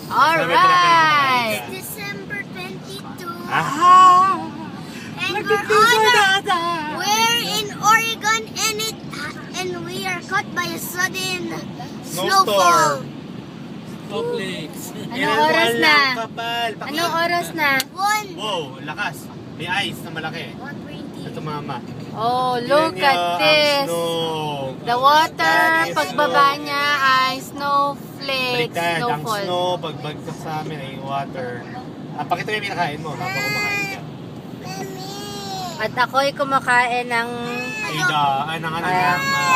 Alright! December 22. Ah! And we're in Oregon and we are caught by a sudden snowfall. Snowflakes. Anong oras na? Kapal. Anong oras na? Wow, lakas. May ice na malaki. 1:20. Na tumama. Oh, look Yan at yung this. snow. The water, That is pagbaba snow. niya ay snowflakes, Baliktad, ang snowfall. snow, pagbagsak sa amin ay water. Pakita mo yung pinakain mo habang kumakain ka. At ako'y kumakain ng...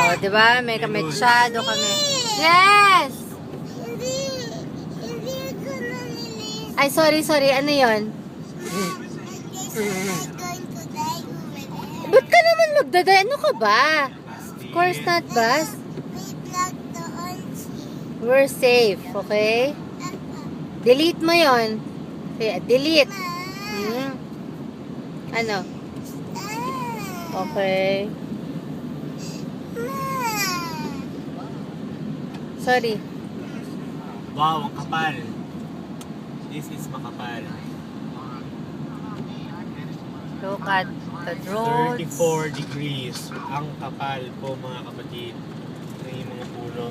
oh, di ba? May kametsado kami. Yes! Ay, sorry. Ano yon? Ba't ka naman magdaday? Ano ka ba? Of course not, Bas. We're safe, okay? Delete mo yon. Delete. Ano? Okay. Sorry. Wow, ang kapal. This is makapal. Look at the roads. 34 degrees. Ang kapal po mga kapatid. Ng yung mga puno.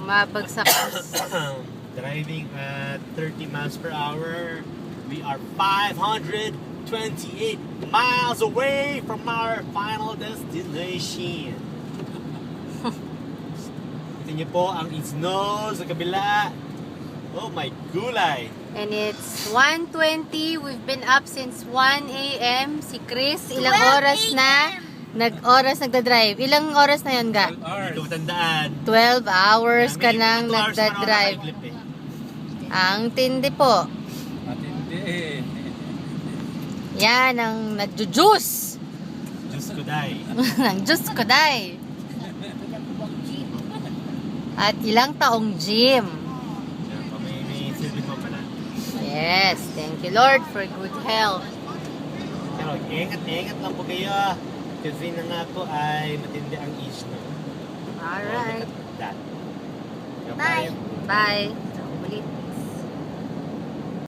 Mabagsak. Driving at 30 miles per hour. We are 528 miles away from our final destination. Ito niyo po ang snow sa kabila. Oh my gulay. And it's 1:20. We've been up since 1 a.m. Si Chris, ilang 12 oras na? Nagda-drive. Ilang oras na yun, Ga? Hindi ko matandaan. 12 hours ka May nang 2 hours na ako nagda-drive. nakaidlip eh. Ang tindi po. Matindi. Yan ang nagjujuice. Diyos ko day. Ang Diyos ko, day. At ilang taong gym. May silbit mo pala. Yes, thank you Lord for good health. Pero ingat lang po kayo. Kasi na nga po ay matindi ang snow. Alright. That. Bye. Bye. Ulit.